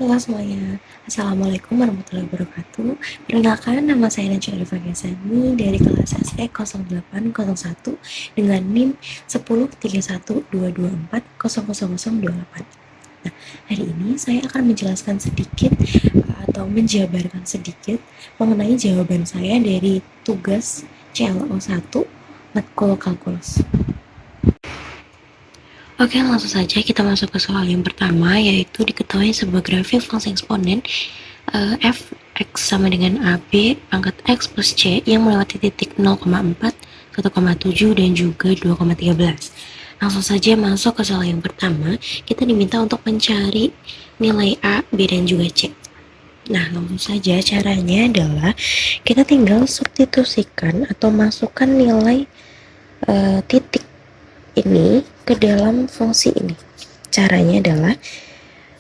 Halo semuanya, Assalamualaikum warahmatullahi wabarakatuh. Perkenalkan, nama saya Najwa Arifah Gesani dari kelas SE 0801 dengan NIM 103122400028. Nah, hari ini saya akan menjelaskan sedikit atau menjabarkan sedikit mengenai jawaban saya dari tugas CLO 1 matkul kalkulus. Oke, langsung saja kita masuk ke soal yang pertama, yaitu diketahui sebuah grafik fungsi eksponen f x sama dengan AB pangkat x plus c yang melewati titik 0,4, 1,7, dan juga 2,13. Langsung saja masuk ke soal yang pertama, kita diminta untuk mencari nilai A, B, dan juga C. Nah, langsung saja caranya adalah kita tinggal substitusikan atau masukkan nilai titik ini ke dalam fungsi ini. Caranya adalah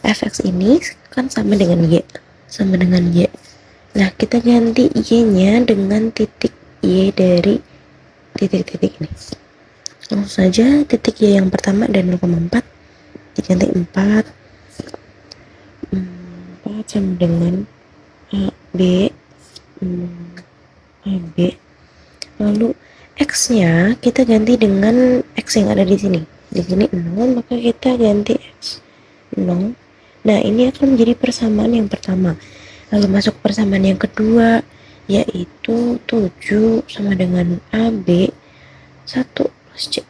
fx ini kan sama dengan y. Nah, kita ganti y-nya dengan titik y dari titik-titik ini. Langsung saja titik y yang pertama dan 0,4 diganti 4 sama dengan AB lalu x-nya kita ganti dengan x yang ada di sini. Di sini 0, maka kita ganti x 0. Nah, ini akan menjadi persamaan yang pertama. Lalu masuk persamaan yang kedua, yaitu 7 sama dengan AB 1 plus C.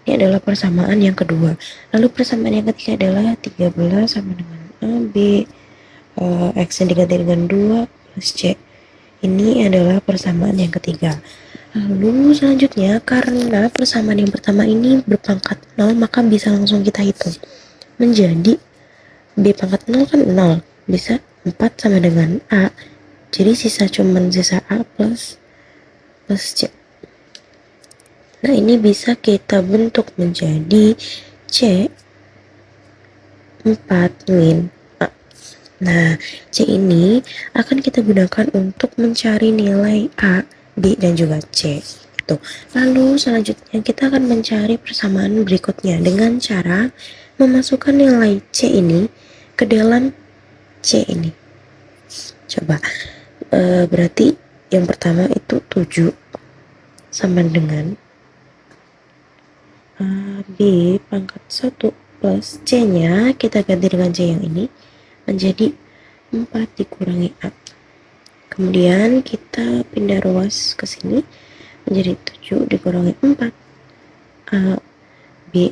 Ini adalah persamaan yang kedua. Lalu persamaan yang ketiga adalah 13 sama dengan AB X yang diganti dengan 2 plus C. Ini adalah persamaan yang ketiga. Lalu selanjutnya, karena persamaan yang pertama ini berpangkat 0, maka bisa langsung kita hitung. Menjadi B pangkat 0 kan 0, bisa 4 sama dengan A. Jadi sisa A plus C. Nah, ini bisa kita bentuk menjadi C 4 min A. Nah, C ini akan kita gunakan untuk mencari nilai A, B, dan juga C. Lalu selanjutnya kita akan mencari persamaan berikutnya dengan cara memasukkan nilai C ini ke dalam C ini. Coba, berarti yang pertama itu 7 sama dengan B pangkat 1 plus C-nya kita ganti dengan C yang ini menjadi 4 dikurangi A. Kemudian kita pindah ruas ke sini menjadi 7 dikurangi 4 A B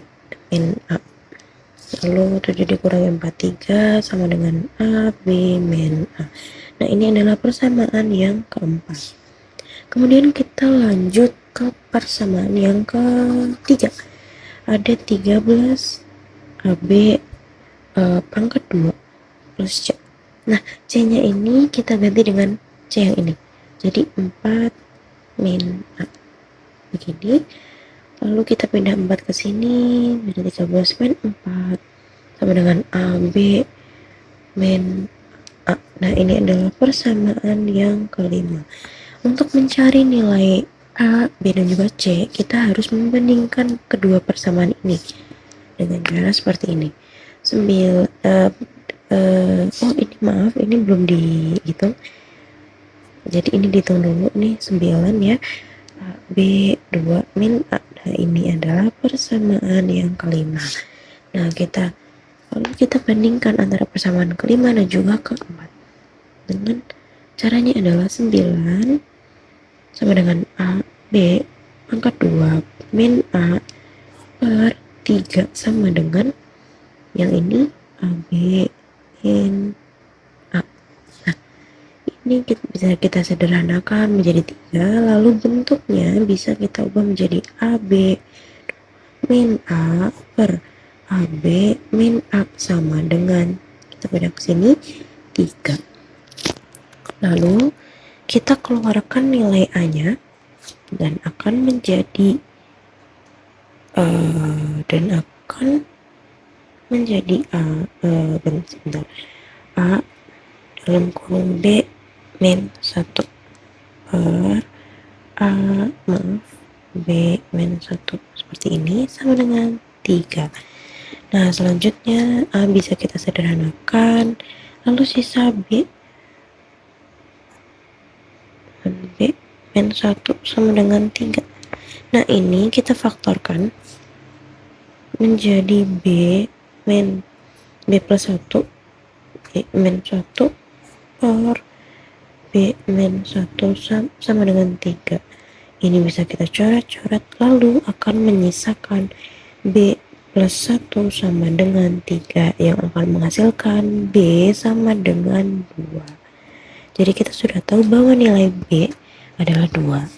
min A. Lalu 7 dikurangi 4, 3 sama dengan A B min A. Nah, ini adalah persamaan yang keempat. Kemudian kita lanjut ke persamaan yang ketiga. Ada 13 AB pangkat 2 plus C. Nah, C-nya ini kita ganti dengan C yang ini. Jadi 4 min A. Begini. Lalu kita pindah 4 ke sini. Jadi 13 min 4 sama dengan AB min A. Nah, ini adalah persamaan yang kelima. Untuk mencari nilai A, B, dan juga C, kita harus membandingkan kedua persamaan ini dengan cara seperti ini. Ini belum dihitung. Jadi ini dihitung dulu nih, 9 ya. B 2 min A. Nah, ini adalah persamaan yang kelima. Nah, lalu kita bandingkan antara persamaan kelima dan juga keempat. Dengan caranya adalah 9 sama dengan A B pangkat 2 min A per 3 sama dengan yang ini AB min A. Nah, ini bisa kita sederhanakan menjadi 3, lalu bentuknya bisa kita ubah menjadi AB min A per AB min A sama dengan, kita pindah ke sini, 3. Lalu kita keluarkan nilai A-nya dan akan menjadi A dalam kurung B min 1 per B min 1 seperti ini sama dengan 3. Nah, selanjutnya A bisa kita sederhanakan, lalu sisa B min 1 sama dengan 3. Nah, ini kita faktorkan menjadi B plus 1, B min 1 per B min 1 sama dengan 3. Ini bisa kita coret-coret, lalu akan menyisakan B plus 1 sama dengan 3 yang akan menghasilkan B sama dengan 2. Jadi kita sudah tahu bahwa nilai B adalah 2.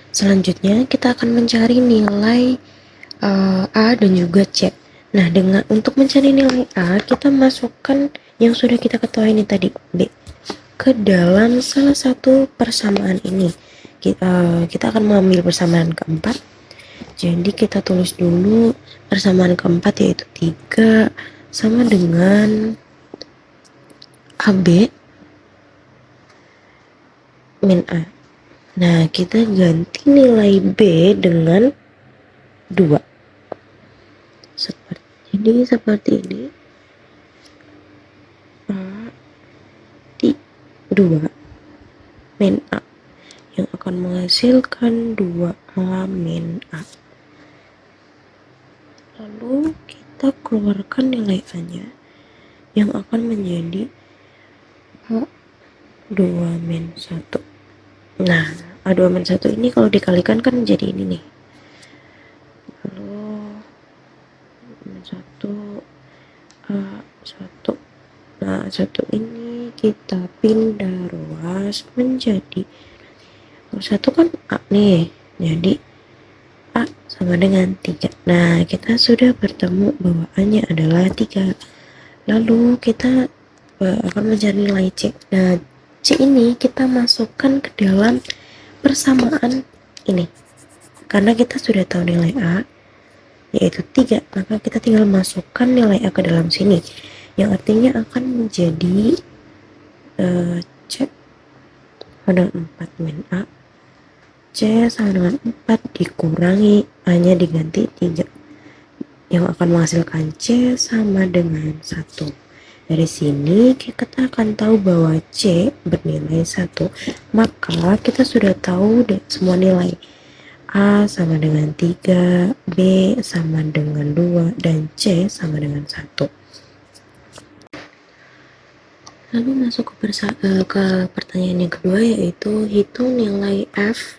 Selanjutnya kita akan mencari nilai A dan juga C. Nah, untuk mencari nilai A, kita masukkan yang sudah kita ketahui ini tadi, B, ke dalam salah satu persamaan ini. Kita akan mengambil persamaan keempat. Jadi kita tulis dulu persamaan keempat, yaitu 3 sama dengan AB min A. Nah, kita ganti nilai B dengan 2. Seperti ini. A 2 min A yang akan menghasilkan 2A min A. Lalu kita keluarkan nilai A-nya yang akan menjadi A2 min 1. Nah, A2 min 1 ini kalau dikalikan kan jadi ini nih. Lalu min 1 A1. Nah, 1 ini kita pindah ruas menjadi 1 kan A nih. Jadi A sama dengan 3. Nah, kita sudah bertemu bahwa A-nya adalah 3. Lalu kita akan mencari nilai C. Nah, C ini kita masukkan ke dalam persamaan ini. Karena kita sudah tahu nilai A, yaitu 3, maka kita tinggal masukkan nilai A ke dalam sini. Yang artinya akan menjadi C pada 4 min A. C sama dengan 4 dikurangi A-nya diganti 3. Yang akan menghasilkan C sama dengan 1. Dari sini kita akan tahu bahwa C bernilai 1. Maka kita sudah tahu semua nilai. A sama dengan 3, B sama dengan 2, dan C sama dengan 1. Lalu masuk ke pertanyaan yang kedua, yaitu hitung nilai F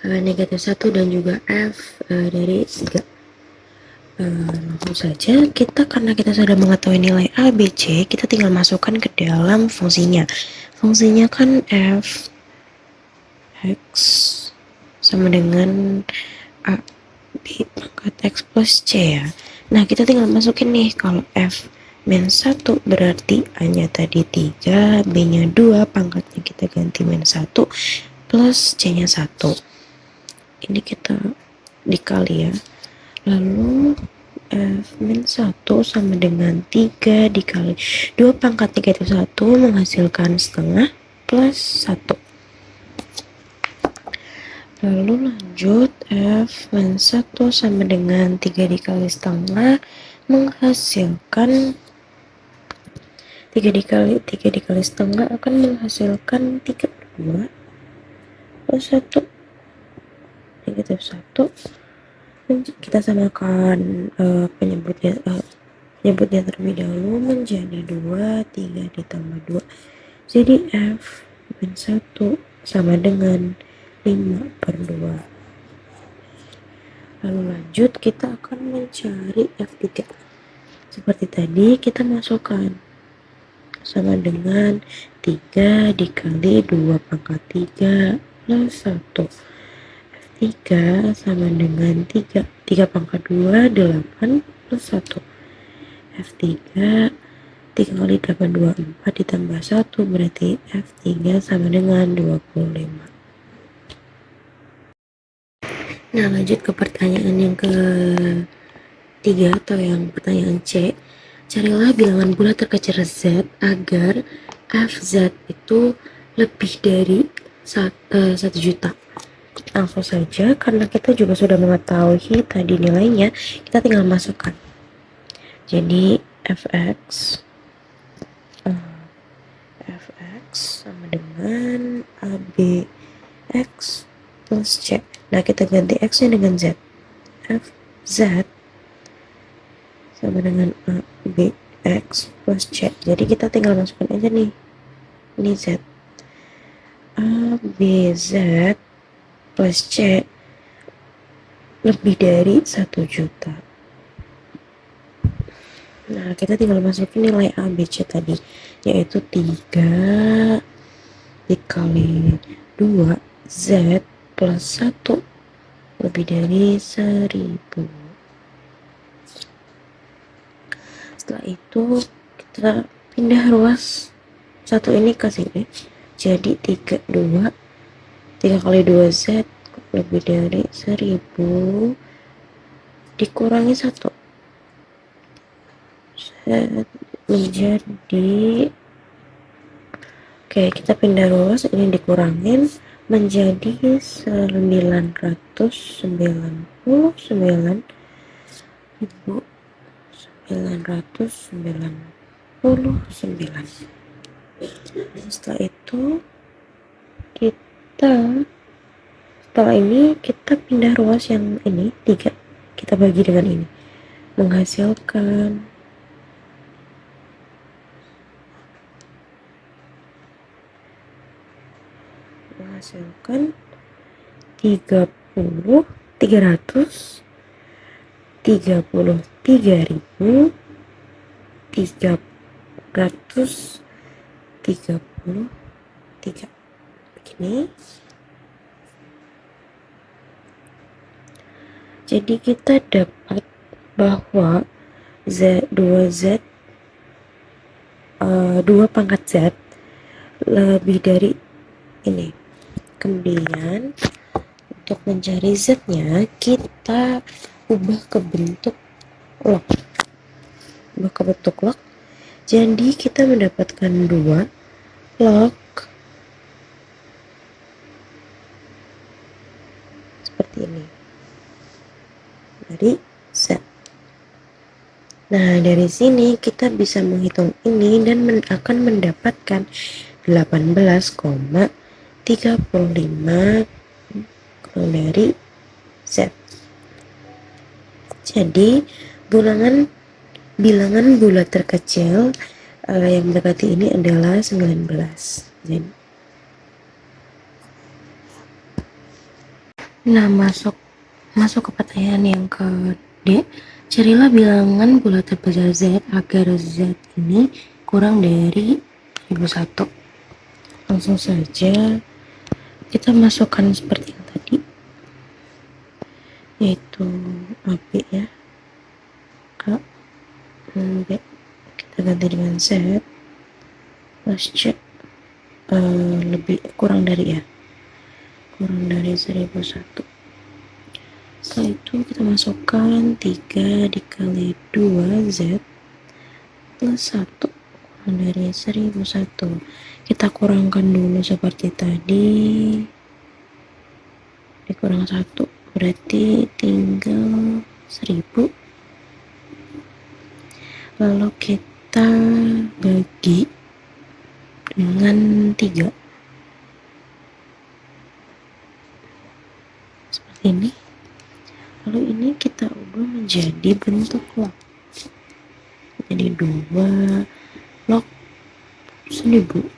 negatif 1 dan juga F dari 3. Langsung saja karena kita sudah mengetahui nilai A, B, C, kita tinggal masukkan ke dalam fungsinya. Fungsinya kan f x sama dengan A B pangkat x plus C ya. Nah, kita tinggal masukin nih, kalau f min 1 berarti A-nya tadi 3, B-nya 2, pangkatnya kita ganti min 1, plus C-nya 1. Ini kita dikali ya. Lalu F min 1 sama dengan 3 dikali 2 pangkat negatif 1 menghasilkan setengah plus 1. Lalu lanjut, F min 1 sama dengan 3 dikali setengah menghasilkan 3 dikali setengah akan menghasilkan 3/2 plus 1 negatif 1. Kita samakan penyebutnya terlebih dahulu menjadi 2, 3 ditambah 2. Jadi F min 1 sama dengan 5/2. Lalu lanjut, kita akan mencari F3. Seperti tadi, kita masukkan sama dengan 3 dikali 2 pangkat 3 plus 1. 3 sama dengan 3 pangkat 2, 8 plus 1. F3 3 kali 8, 24 ditambah 1 berarti F3 sama dengan 25. Nah, lanjut ke pertanyaan yang ketiga atau yang pertanyaan C. Carilah bilangan bulat terkecil Z agar FZ itu lebih dari 1 juta. Langsung saja, karena kita juga sudah mengetahui tadi nilainya, kita tinggal masukkan. Jadi fx sama dengan abx plus c. Nah, kita ganti x nya dengan z. fz sama dengan abx plus c. Jadi kita tinggal masukkan aja nih, ini z. abz plus c lebih dari 1 juta. Nah, kita tinggal masukin nilai A, B, C tadi, yaitu 3 dikali 2 Z plus 1 lebih dari 1000. Setelah itu kita pindah ruas 1 ini ke sini, jadi 3 kali 2 Z lebih dari 1000 dikurangi 1 menjadi, oke, kita pindah ruas, ini dikurangin menjadi 999.999. Setelah itu setelah ini kita pindah ruas yang ini 3, kita bagi dengan ini, menghasilkan 333 begini. Jadi kita dapat bahwa 2 pangkat Z lebih dari ini. Kemudian untuk mencari Z-nya kita ubah ke bentuk log. Jadi kita mendapatkan 2 log seperti ini dari Z. Nah, dari sini kita bisa menghitung ini dan akan mendapatkan 18,35 dari Z. Jadi bilangan bulat terkecil yang mendekati ini adalah 19. Jadi, nah, masuk ke pertanyaan yang ke D. Carilah bilangan bulat terbesar Z agar Z ini kurang dari 1001. Langsung saja kita masukkan seperti yang tadi, yaitu AB ya, A, B, kita ganti dengan Z plus C, kurang dari 1001. Setelah itu kita masukkan 3 dikali 2 Z plus 1 kurang dari 1001. Kita kurangkan dulu seperti tadi, dikurang 1 berarti tinggal 1000. Lalu kita bagi dengan 3 seperti ini. Lalu ini kita ubah menjadi bentuk log, jadi 2 log 1000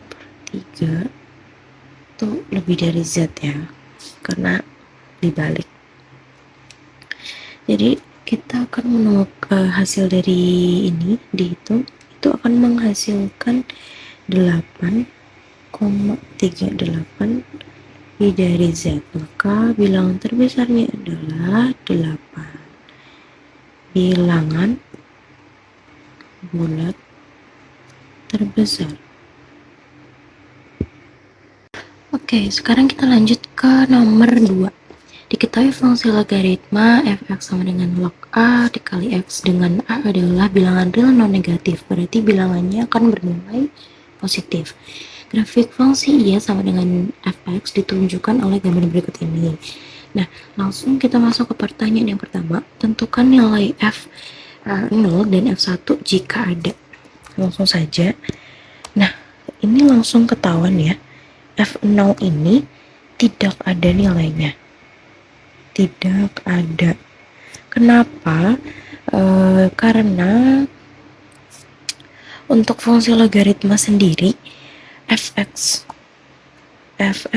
per 3 itu lebih dari Z ya, karena dibalik. Jadi kita akan menemukan hasil dari ini, dihitung, itu akan menghasilkan 8,38 lebih dari Z. Maka bilangan terbesarnya adalah 8. Bilangan bulat terbesar. Oke, sekarang kita lanjut ke nomor 2. Diketahui fungsi logaritma fx sama dengan log A dikali x dengan A adalah bilangan real non-negatif, berarti bilangannya akan bernilai positif. Grafik fungsi Y sama dengan fx ditunjukkan oleh gambar berikut ini. Nah, langsung kita masuk ke pertanyaan yang pertama. Tentukan nilai F0 dan F1 jika ada. Langsung saja. Nah, ini langsung ketahuan ya. F0 ini tidak ada nilainya. Tidak ada. Kenapa? Karena untuk fungsi logaritma sendiri, fx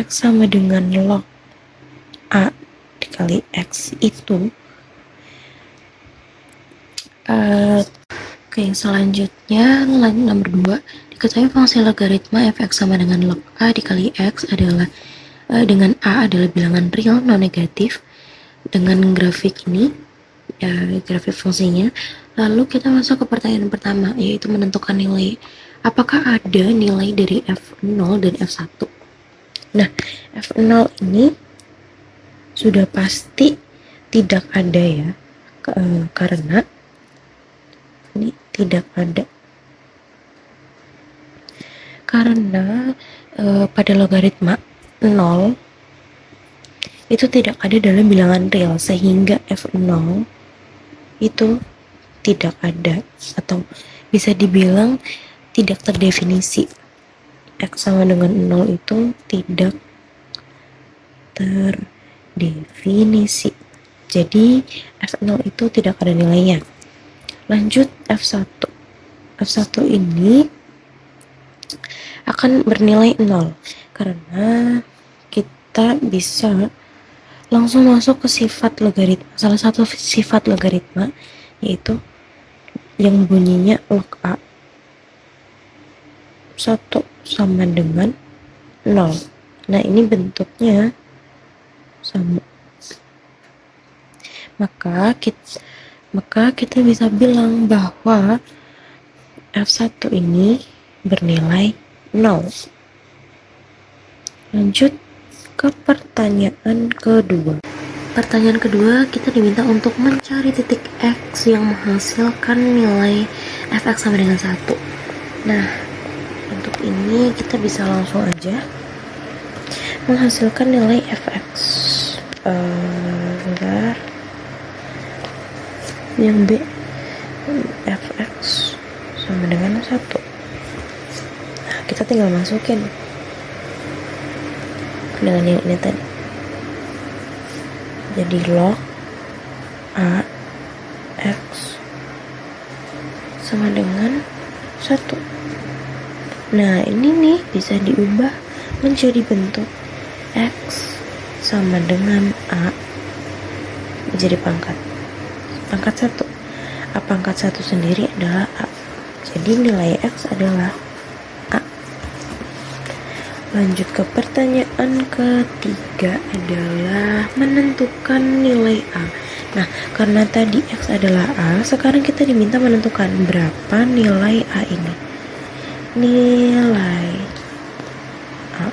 sama dengan log A dikali X itu oke, selanjutnya nomor 2, diketahui fungsi logaritma fx sama dengan log A dikali X adalah dengan A adalah bilangan real non negatif dengan grafik ini, grafik fungsinya. Lalu kita masuk ke pertanyaan pertama, yaitu menentukan nilai. Apakah ada nilai dari F0 dan F1? Nah, F0 ini sudah pasti tidak ada ya, karena ini tidak ada. Karena pada logaritma 0 itu tidak ada dalam bilangan real, sehingga F0 itu tidak ada, atau bisa dibilang tidak terdefinisi. X sama dengan 0 itu tidak terdefinisi. Jadi F0 itu tidak ada nilainya. Lanjut F1. F1 ini akan bernilai 0 karena kita bisa langsung masuk ke sifat logaritma. Salah satu sifat logaritma yaitu yang bunyinya log A 1 sama dengan 0. Nah, ini bentuknya sama. Maka kita bisa bilang bahwa F1 ini bernilai 0. Lanjut ke pertanyaan kedua. Pertanyaan kedua, kita diminta untuk mencari titik X yang menghasilkan nilai fx sama dengan 1. Nah, untuk ini kita bisa langsung aja menghasilkan nilai fx. Bentar. Yang B, fx sama dengan 1. Nah, kita tinggal masukin dengan yang ini tadi. Jadi log A X sama dengan 1. Nah, ini nih bisa diubah menjadi bentuk X sama dengan A menjadi pangkat 1. A pangkat 1 sendiri adalah A. Jadi nilai X adalah A. Lanjut ke pertanyaan ketiga adalah menentukan nilai A. Nah, karena tadi X adalah A, sekarang kita diminta menentukan berapa nilai A ini. Nilai A.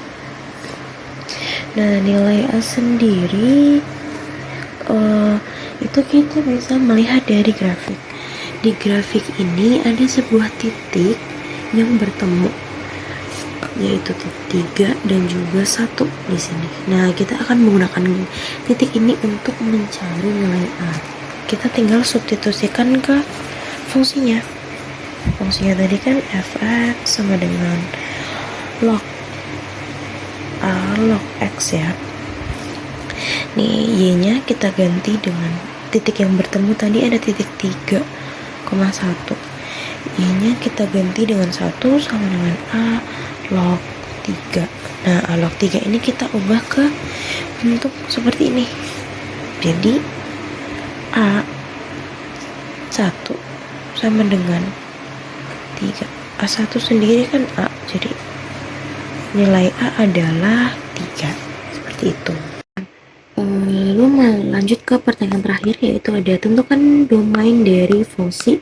Nah, nilai A sendiri itu kita bisa melihat dari grafik. Di grafik ini ada sebuah titik yang bertemu, yaitu titik 3 dan juga 1 di sini. Nah, kita akan menggunakan titik ini untuk mencari nilai A. Kita tinggal substitusikan ke fungsinya. Fungsinya tadi kan fx sama dengan log A log x ya. Nih, y-nya kita ganti dengan titik yang bertemu tadi ada titik 3,1. Y-nya kita ganti dengan 1 sama dengan A log 3. Nah, A log 3 ini kita ubah ke bentuk seperti ini. Jadi A 1 sama dengan 3. A1 sendiri kan A, jadi nilai A adalah 3. Seperti itu. Lalu lanjut ke pertanyaan terakhir, yaitu ada tentukan domain dari fungsi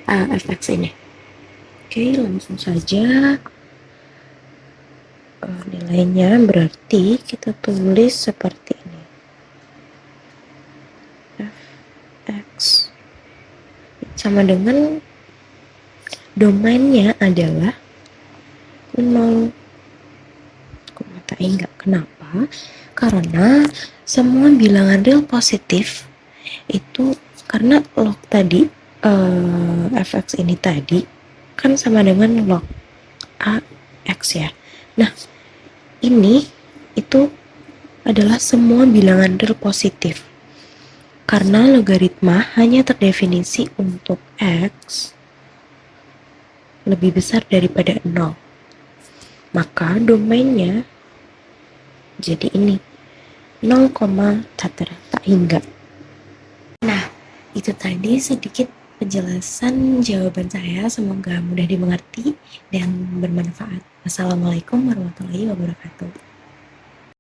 fx ini. Oke, langsung saja. Nilainya berarti kita tulis seperti ini. Fx sama dengan domainnya adalah 0. Enggak, kenapa? Karena semua bilangan real positif itu karena log tadi fx ini tadi kan sama dengan log ax ya. Nah, ini itu adalah semua bilangan real positif. Karena logaritma hanya terdefinisi untuk x lebih besar daripada 0. Maka domainnya jadi ini 0, tak hingga. Nah, itu tadi sedikit penjelasan jawaban saya, semoga mudah dimengerti dan bermanfaat. Wassalamualaikum warahmatullahi wabarakatuh.